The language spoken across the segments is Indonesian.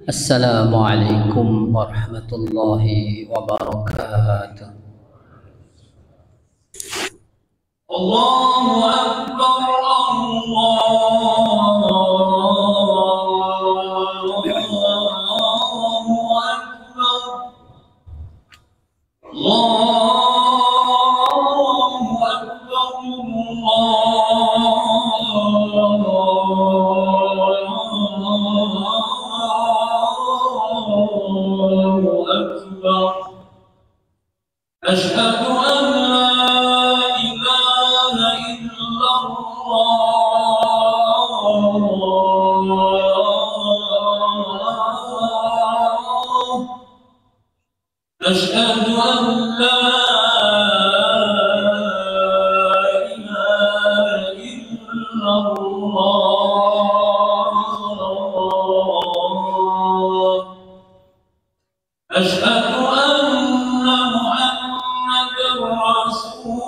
Assalamualaikum warahmatullahi wabarakatuh. Allahu Akbar, Allahu Akbar, Allahu Akbar, Allahu Akbar. Asyhadu an la ilaha illallah. Asyhadu an la ilaha illallah. Asyhadu anna Muhammadar Rasulullah.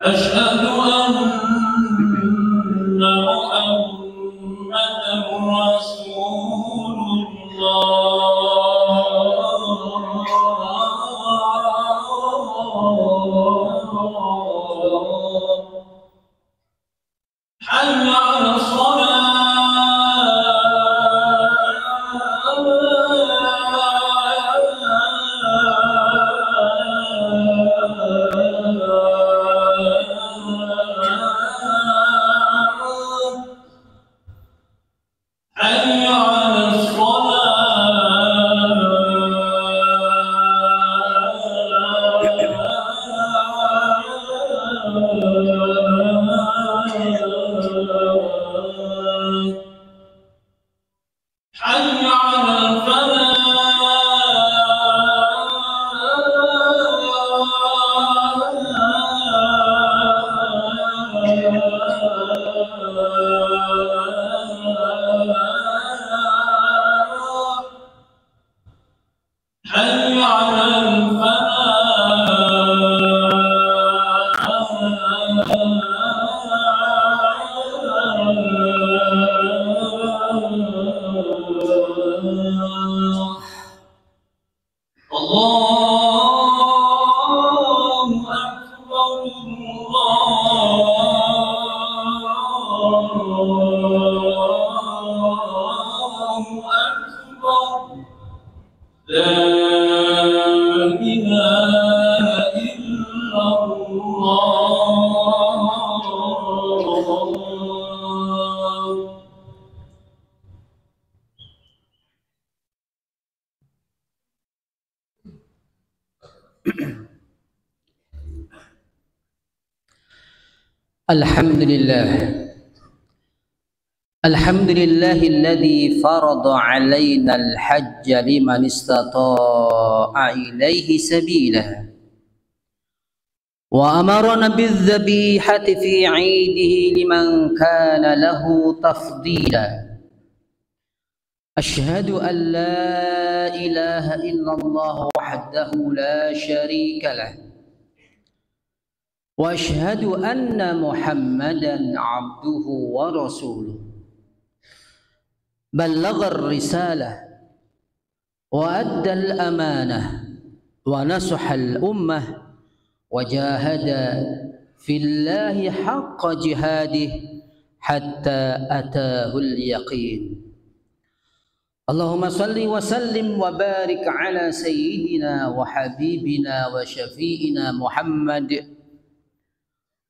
Asyhadu anna Muhammadar Rasulullah. Hayya 'alas حي على Allahu Akbar, Allahu Akbar. La ilaha illallah. Alhamdulillah. Alhamdulillahilladzi farada 'alaina al-hajj liman istata'a ilaihi sabila. Wa amarna biz-zabihati fi 'idihi liman kana lahu tafdila. Asyhadu an la ilaha illallah wahdahu la syarika lah. Wa asyhadu anna Muhammadan 'abduhu wa rasuluh. Ballagha ar-risalah wa adda al-amanah wa nasaha al-ummah wa jahada fillahi haqqa jihadih hatta atahu al-yaqin. Allahumma salli wa sallim wa barik ala sayyidina wa habibina wa syafi'ina Muhammad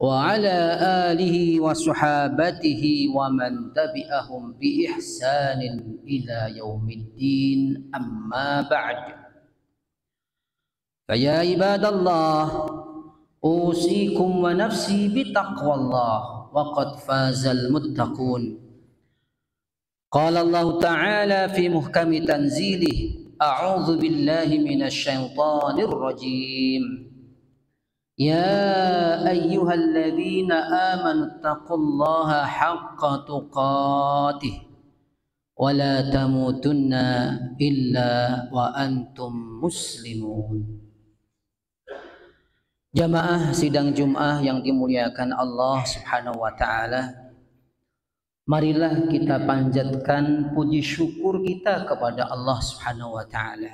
wa ala alihi wa sahabatihi wa man tabi'ahum bi ihsanin ila yaumiddin, amma ba'd. Faya ibadallah, usikum wa nafsi bitaqwallah, wa qad fazal muttaqun. Qala Allah ta'ala fi muhkami tanzilih, a'udzu billahi minasy syaithanir rajim. Ya ayyuhalladzina amanu taqullaha haqqa tuqatih wa la tamutunna illa wa antum muslimun. Jamaah sidang Jum'ah yang dimuliakan Allah Subhanahu wa taala, marilah kita panjatkan puji syukur kita kepada Allah Subhanahu wa taala.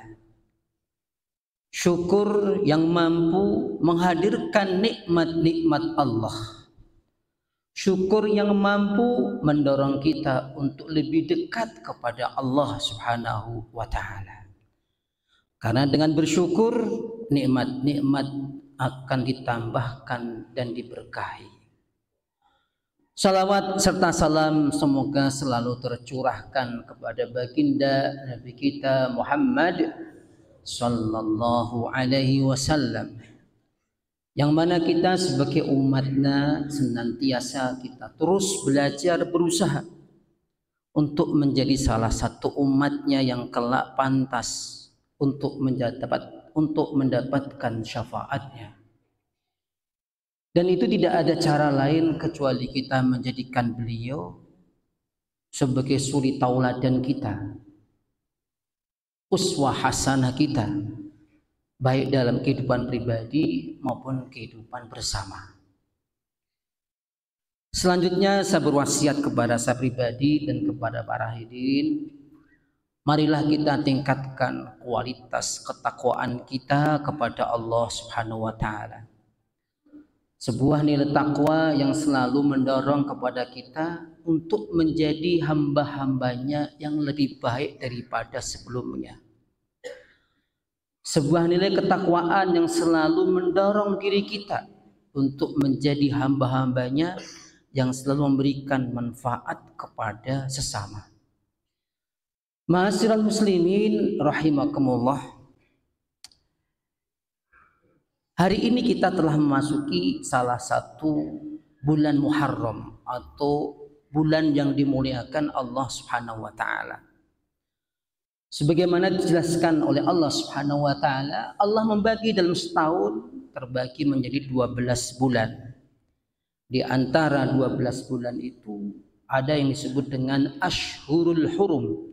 Syukur yang mampu menghadirkan nikmat-nikmat Allah. Syukur yang mampu mendorong kita untuk lebih dekat kepada Allah Subhanahu wa taala. Karena dengan bersyukur, nikmat-nikmat akan ditambahkan dan diberkahi. Salawat serta salam semoga selalu tercurahkan kepada baginda Nabi kita Muhammad sallallahu alaihi wasallam, yang mana kita sebagai umatnya senantiasa kita terus belajar berusaha untuk menjadi salah satu umatnya yang kelak pantas untuk mendapatkan syafaatnya. Dan itu tidak ada cara lain kecuali kita menjadikan beliau sebagai suri tauladan kita, uswah hasanah kita, baik dalam kehidupan pribadi maupun kehidupan bersama. Selanjutnya saya berwasiat kepada saya pribadi dan kepada para hadirin, marilah kita tingkatkan kualitas ketakwaan kita kepada Allah Subhanahu wa taala. Sebuah nilai takwa yang selalu mendorong kepada kita untuk menjadi hamba-hambanya yang lebih baik daripada sebelumnya. Sebuah nilai ketakwaan yang selalu mendorong diri kita untuk menjadi hamba-hambanya yang selalu memberikan manfaat kepada sesama. Ma'asyiral muslimin rahimakumullah. Hari ini kita telah memasuki salah satu bulan Muharram atau bulan yang dimuliakan Allah Subhanahu wa taala. Sebagaimana dijelaskan oleh Allah Subhanahu wa taala, Allah membagi dalam setahun terbagi menjadi 12 bulan. Di antara 12 bulan itu ada yang disebut dengan Ashhurul Hurum,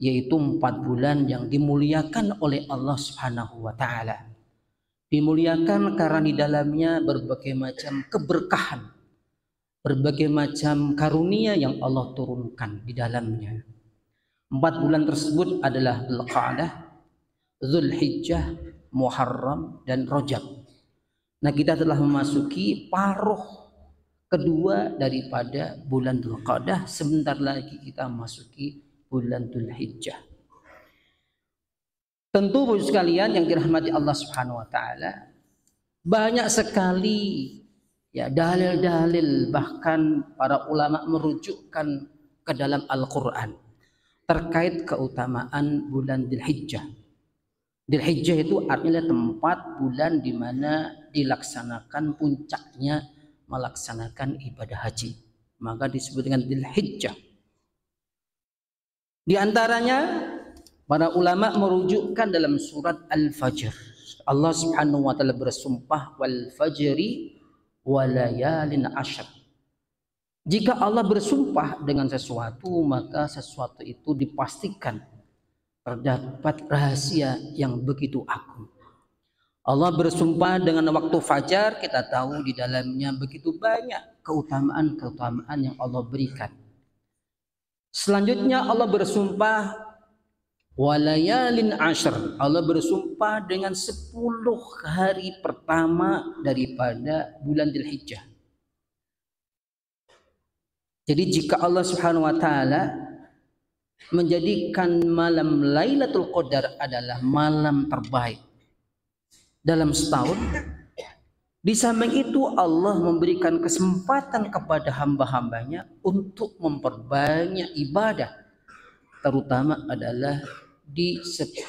yaitu 4 bulan yang dimuliakan oleh Allah Subhanahu wa taala. Dimuliakan karena di dalamnya berbagai macam keberkahan, berbagai macam karunia yang Allah turunkan di dalamnya. 4 bulan tersebut adalah Dzulqa'dah, Dzulhijjah, Muharram, dan Rajab. Nah, kita telah memasuki paruh kedua daripada bulan Dzulqa'dah. Sebentar lagi kita memasuki bulan Dzulhijjah. Tentu Bapak sekalian yang dirahmati Allah Subhanahu wa taala, banyak sekali ya dalil-dalil, bahkan para ulama merujukkan ke dalam Al-Qur'an terkait keutamaan bulan Dzulhijjah. Dzulhijjah itu artinya tempat bulan di mana dilaksanakan puncaknya melaksanakan ibadah haji. Maka disebut dengan Dzulhijjah. Di antaranya para ulama merujukkan dalam surat Al-Fajr. Allah Subhanahu wa taala bersumpah wal fajri wa layalin ashr. Jika Allah bersumpah dengan sesuatu, maka sesuatu itu dipastikan terdapat rahasia yang begitu agung. Allah bersumpah dengan waktu fajar, kita tahu di dalamnya begitu banyak keutamaan-keutamaan yang Allah berikan. Selanjutnya Allah bersumpah walayalin ashr. Allah bersumpah dengan 10 hari pertama daripada bulan Dzulhijjah. Jadi jika Allah Subhanahu wa taala menjadikan malam Lailatul Qadar adalah malam terbaik dalam setahun, di samping itu Allah memberikan kesempatan kepada hamba-hambanya untuk memperbanyak ibadah, terutama adalah di 10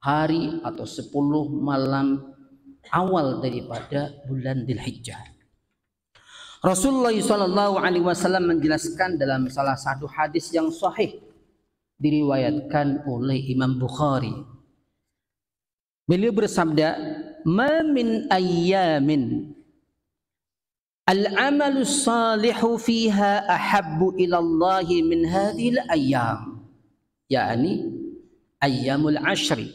hari atau 10 malam awal daripada bulan Dzulhijjah. Rasulullah SAW menjelaskan dalam salah satu hadis yang sahih diriwayatkan oleh Imam Bukhari. Beliau bersabda, "Ma min ayyamin al-amalu salihu fiha ahabbu ila Allah min hadhil ayyam." yakni ayyamul ashri.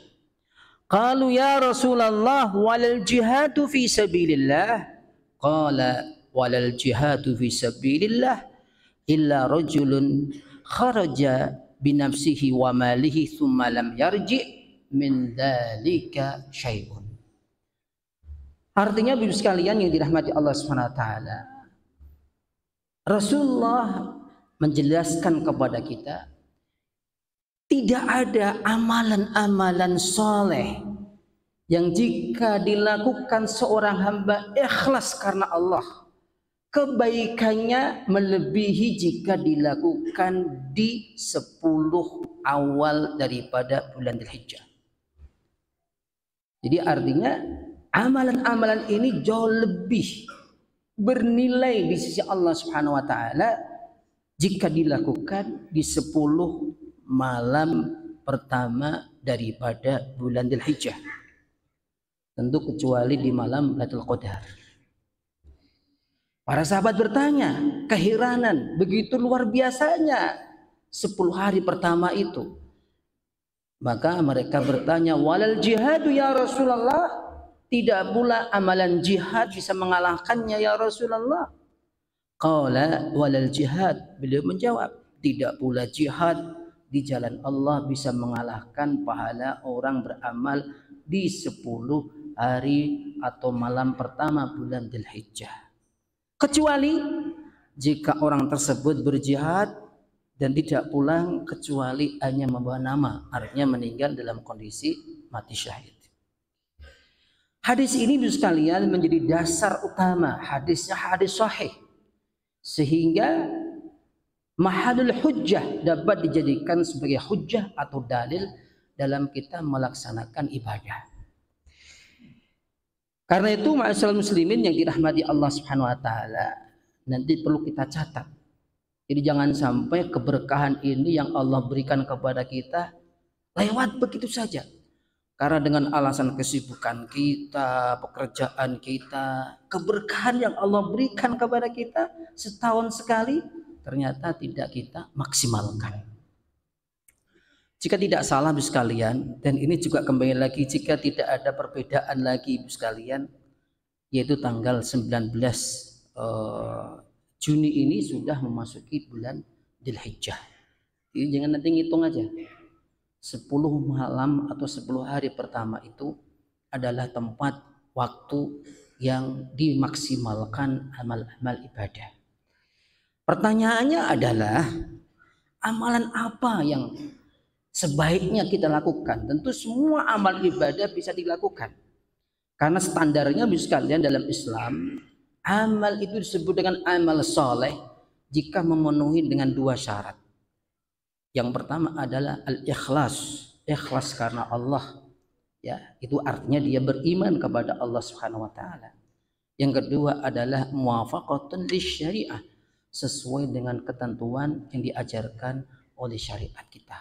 Qalu ya Rasulullah walal jihadu fi sabilillah. Qala walal jihadu fi sabilillah illa rajulun kharaja binafsihi wa malihi thumma lam yarji min dzalika syai'un. Artinya Bapak sekalian yang dirahmati Allah Subhanahu wa taala, Rasulullah menjelaskan kepada kita tidak ada amalan-amalan soleh yang jika dilakukan seorang hamba ikhlas karena Allah, kebaikannya melebihi jika dilakukan di 10 awal daripada bulan Dzulhijjah. Jadi artinya amalan-amalan ini jauh lebih bernilai di sisi Allah Subhanahu wa taala jika dilakukan di 10 malam pertama daripada bulan Dzulhijjah. Tentu kecuali di malam Lailatul Qadar. Para sahabat bertanya, keheranan begitu luar biasanya 10 hari pertama itu. Maka mereka bertanya, walal jihadu ya Rasulullah, tidak pula amalan jihad bisa mengalahkannya ya Rasulullah. Qala walal jihad, beliau menjawab, tidak pula jihad di jalan Allah bisa mengalahkan pahala orang beramal di 10 hari atau malam pertama bulan Dzulhijjah. Kecuali jika orang tersebut berjihad dan tidak pulang kecuali hanya membawa nama, artinya meninggal dalam kondisi mati syahid. Hadis ini sekalian menjadi dasar utama, hadisnya hadis sahih, sehingga mahadul hujjah dapat dijadikan sebagai hujjah atau dalil dalam kita melaksanakan ibadah. Karena itu ma'asyiral muslimin yang dirahmati Allah Subhanahu wa taala, nanti perlu kita catat. Jadi jangan sampai keberkahan ini yang Allah berikan kepada kita lewat begitu saja. Karena dengan alasan kesibukan kita, pekerjaan kita, keberkahan yang Allah berikan kepada kita setahun sekali ternyata tidak kita maksimalkan. Jika tidak salah Ibu sekalian, dan ini juga kembali lagi jika tidak ada perbedaan lagi Ibu sekalian, yaitu tanggal 19 Juni ini sudah memasuki bulan Dzulhijjah. Jadi jangan nanti ngitung aja. 10 malam atau 10 hari pertama itu adalah tempat waktu yang dimaksimalkan amal-amal ibadah. Pertanyaannya adalah amalan apa yang sebaiknya kita lakukan? Tentu semua amal ibadah bisa dilakukan. Karena standarnya Ibu sekalian dalam Islam, amal itu disebut dengan amal soleh jika memenuhi dengan 2 syarat. Yang pertama adalah al-ikhlas, ikhlas karena Allah. Ya, itu artinya dia beriman kepada Allah Subhanahu wa taala. Yang kedua adalah muwafaqatun lisyariah, sesuai dengan ketentuan yang diajarkan oleh syariat kita.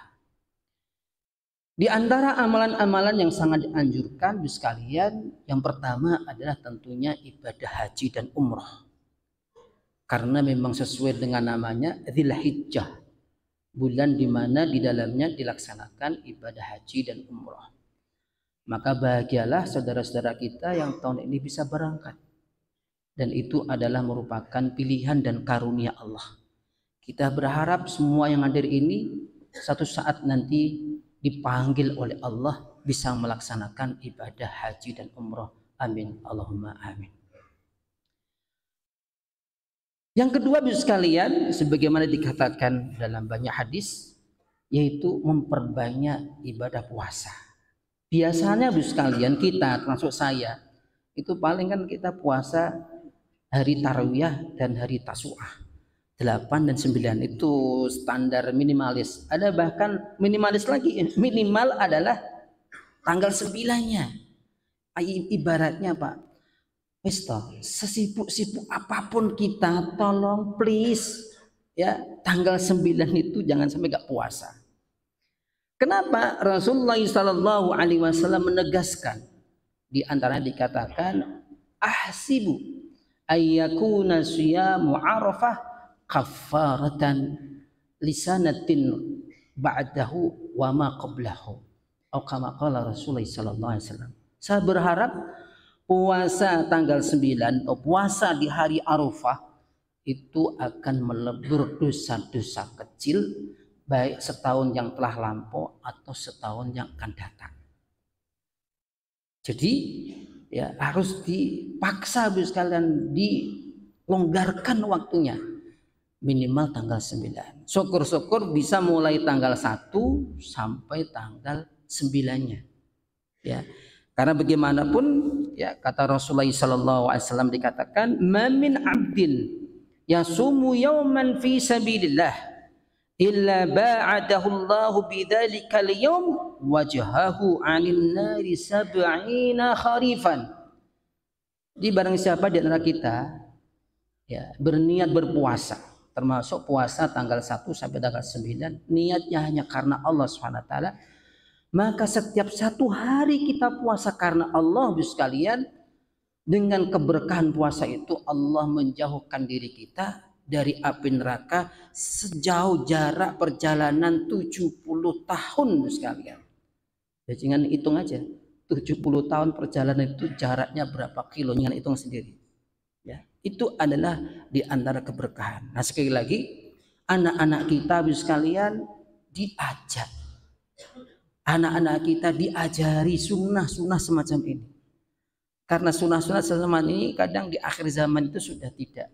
Di antara amalan-amalan yang sangat dianjurkan Ibu sekalian, yang pertama adalah tentunya ibadah haji dan umrah. Karena memang sesuai dengan namanya Dzulhijjah, bulan di mana di dalamnya dilaksanakan ibadah haji dan umrah. Maka bahagialah saudara-saudara kita yang tahun ini bisa berangkat. Dan itu adalah merupakan pilihan dan karunia Allah. Kita berharap semua yang hadir ini satu saat nanti dipanggil oleh Allah bisa melaksanakan ibadah haji dan umrah. Amin. Allahumma amin. Yang kedua Ibu sekalian, sebagaimana dikatakan dalam banyak hadis, yaitu memperbanyak ibadah puasa. Biasanya Ibu sekalian kita, termasuk saya, itu paling kan kita puasa hari Tarwiyah dan hari Tasu'ah. 8 dan 9 itu standar minimalis. Ada bahkan minimalis lagi, minimal adalah tanggal 9-nya. Ibaratnya Pak, sesibuk-sibuk apapun kita, tolong please ya, tanggal 9 itu jangan sampai gak puasa. Kenapa? Rasulullah sallallahu alaihi wasallam menegaskan, di antaranya dikatakan ahsibu ayyakuna siyamu arafah kaffaratan lisanatin ba'dahu wa ma qablahu. Atau kama qala Rasulullah sallallahu alaihi wasallam. Saya berharap puasa tanggal 9 atau puasa di hari Arafah itu akan melebur dosa-dosa kecil baik setahun yang telah lampau atau setahun yang akan datang. Jadi ya harus dipaksa sekalian, dilonggarkan waktunya minimal tanggal 9. Syukur-syukur bisa mulai tanggal 1 sampai tanggal 9-nya. Ya. Karena bagaimanapun ya kata Rasulullah sallallahu alaihi wasallam dikatakan mamin abdin yasumu yawman fi sabilillah illa ba'adahu Allahu bidzalika al-yawm wajhahu 'anil nari sab'ina kharifan. Di barang siapa di antara kita ya berniat berpuasa, termasuk puasa tanggal 1 sampai tanggal 9, niatnya hanya karena Allah Subhanahu wa taala, maka setiap satu hari kita puasa karena Allah sekalian, dengan keberkahan puasa itu Allah menjauhkan diri kita dari api neraka sejauh jarak perjalanan 70 tahun sekalian. Ya, jangan hitung aja 70 tahun perjalanan itu jaraknya berapa kilo, jangan hitung sendiri. Ya, itu adalah di antara keberkahan. Nah sekali lagi anak-anak kita sekalian diajak, anak-anak kita diajari sunnah-sunnah semacam ini. Karena sunnah-sunnah semacam ini kadang di akhir zaman itu sudah tidak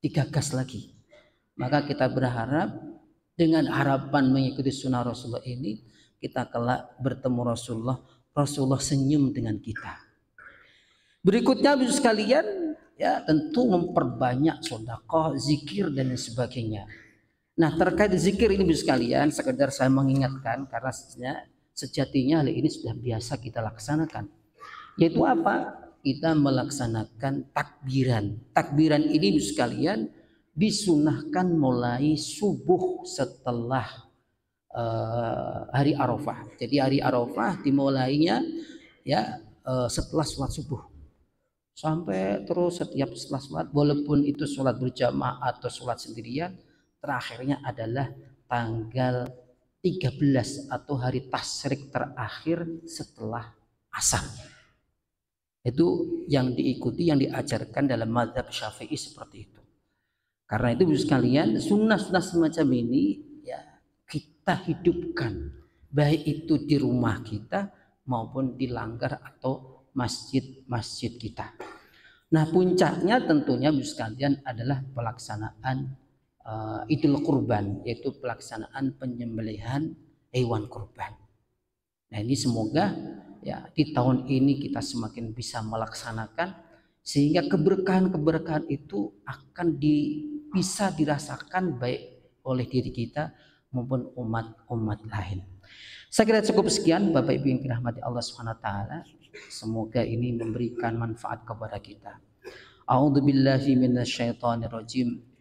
digagas lagi. Maka kita berharap dengan harapan mengikuti sunnah Rasulullah ini, kita kelak bertemu Rasulullah, Rasulullah senyum dengan kita. Berikutnya sekalian ya tentu memperbanyak sedekah, zikir dan lain sebagainya. Nah terkait zikir ini sekalian, sekedar saya mengingatkan karena sejatinya hal ini sudah biasa kita laksanakan. Yaitu apa? Kita melaksanakan takbiran. Takbiran ini sekalian disunahkan mulai subuh setelah hari Arafah. Jadi hari Arafah dimulainya ya setelah sholat subuh. Sampai terus setiap setelah sholat, walaupun itu sholat berjamaah atau sholat sendirian, terakhirnya adalah tanggal 13 atau hari tasyrik terakhir setelah asar. Itu yang diikuti, yang diajarkan dalam mazhab Syafi'i seperti itu. Karena itu sekalian sunnah-sunnah semacam ini ya kita hidupkan, baik itu di rumah kita maupun di langgar atau masjid-masjid kita. Nah puncaknya tentunya sekalian adalah pelaksanaan Idul Kurban, yaitu pelaksanaan penyembelihan hewan kurban. Nah ini semoga ya di tahun ini kita semakin bisa melaksanakan sehingga keberkahan-keberkahan itu akan bisa dirasakan baik oleh diri kita maupun umat-umat lain. Saya kira cukup sekian Bapak Ibu yang dirahmati Allah Subhanahu wa taala. Semoga ini memberikan manfaat kepada kita. A'udzubillahi minasyaitonirrajim.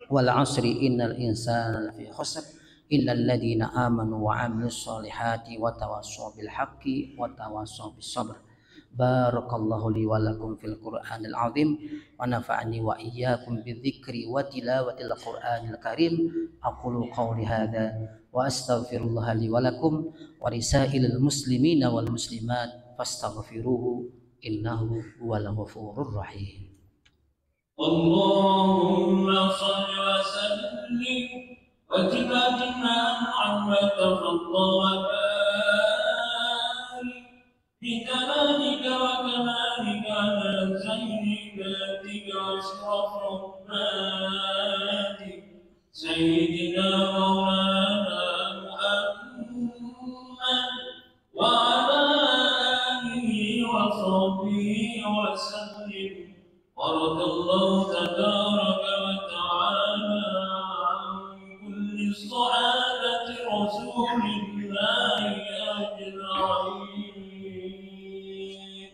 Wal 'asri innal insana lafi khusr illal ladzina amanu wa 'amilus solihati wa tawassaw bil haqqi wa tawassaw bis sabr. Barakallahu li wa lakum fil Qur'anil 'azim wa nafa'ani wa iyyakum bidzikri wa tilawatil Qur'anil karim. Aqulu qawli hadza wa astaghfirullah li wa lakum wa lisailil muslimina wal muslimat fastaghfiruhu innahu huwal ghafurur rahim. Allahumma shalli wa sallim wa jibadna Muhammad wa barik bi kamalika wa kamalika ala zaini dhatika ashraf rahmati sayyidina maulana Muhammad wa ala alihi wa sahbihi wa sallim. Barakallahu tabaraka wa ta'ala an kulli sahabati rasulillahi ajma'in.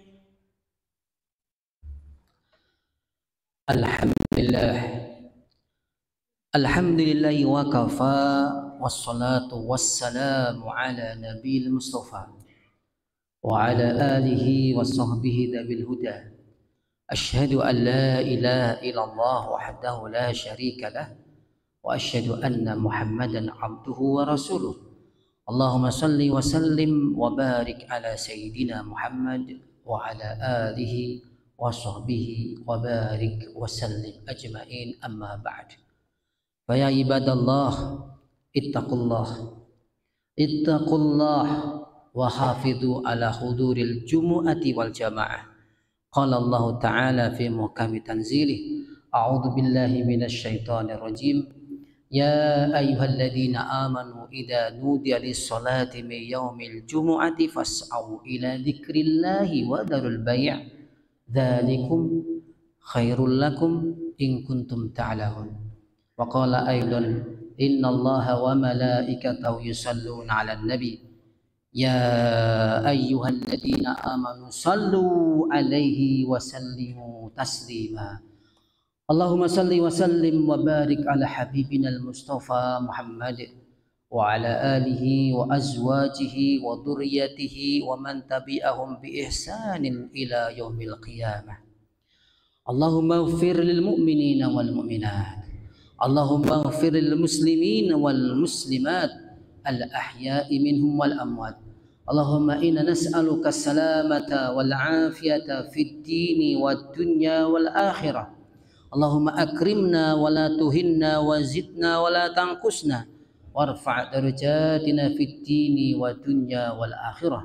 Alhamdulillah wa kafa wassalatu wassalamu ala nabiyil mustafa wa ala alihi wa sahbihi dhabil huda. Asyhadu an la ilaha illallah wahdahu la syarika lah wa asyhadu anna Muhammadan abduhu wa rasuluh. Allahumma salli wa sallim wa barik ala Sayyidina Muhammad wa ala alihi wa sahbihi wa barik wa sallim ajma'in, amma ba'd. Fa ya ibadallah, ittaqullah wa hafidhu ala huduril jumu'ati wal jamaah. Qala Allah ta'ala fi muhkami tanzilih, a'udzu billahi minasy syaithanir rajim. Ya ayyuhalladzina amanu idza nudiya lis-salati min yaumil jumu'ati fas'au ila dzikrillahi wa dzarul bai', dzalikum khairul lakum in kuntum ta'lamun. Wa qala aidan, innallaha wa malaikatahu yusalluna 'alan nabi ya ayyuhalladzina amanu sallu 'alaihi wa sallimu taslima. Allahumma salli wa sallim wa barik ala habibina al-Mustafa Muhammad wa ala alihi wa azwajihi wa dhurriyyatihi wa man tabi'ahum bi ihsanin ila yaumil qiyamah. Allahumma ighfir lil mu'minina wal mu'minat, Allahumma ighfir lil muslimina wal muslimat al ahya'i minhum wal amwat. Allahumma inna nas'aluka as-salamata wal 'afiyata fid dini wad dunya wal akhirah. Allahumma akrimna wa la tuhinna wa zidna wa la tanqusna warfa' darajatina fid dini wa dunya wal akhirah.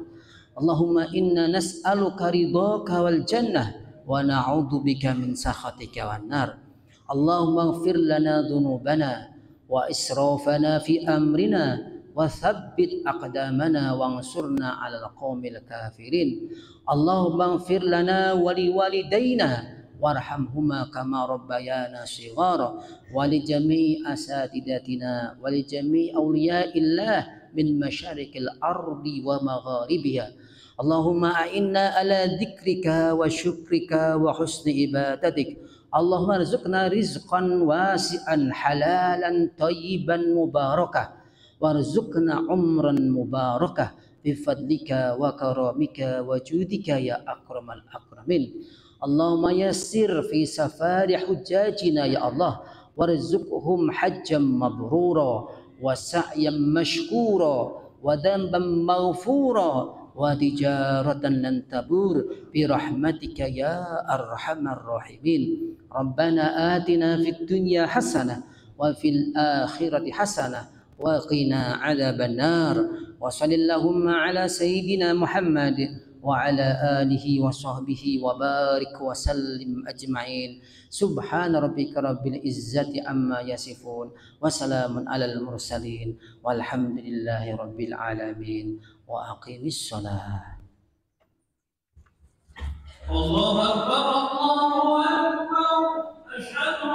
Allahumma inna nas'aluka ridhaka wal jannah wa na'udzubika min sakhatika wan nar. Allahumma ighfir lana dhunubana wa israfana fi amrina wa thabbit aqdamana wansurna 'alal qaumil kafirin. Allahumma ighfir lana wa liwalidayna warhamhuma kama rabbayana shighara wa li jami'i asatidatina wa li jami'i awliyaillah min masyariqil ardi wa magharibiha. Allahumma a'inna ala dzikrika wa syukrika wa husni ibadatik. Allahumma rizqna rizqan wasi'an halalan thayyiban mubarakah warzuqna umran mubarakah bifadlika wa karamika wa judika ya akramal akramin. Allahumma yassir fi safari hujjajina ya Allah warzuqhum hajjam mabrura wa sa'yan mashkura wa dhanban maghfura wa tijaratan lan tabur bi rahmatika ya arhamar rahimin. Rabbana atina fid dunya hasanah wa fil akhirati hasanah wa qina adzaban nar. Wa sallallahu ala sayyidina Muhammad wa ala alihi wa sahbihi wa barik wa sallim ajma'in. Subhana rabbika rabbil izzati amma yasifun wa salamun alal mursalin walhamdulillahi rabbil alamin. Wa aqimis shalah. Allahu akbar, Allahu akbar, asyhadu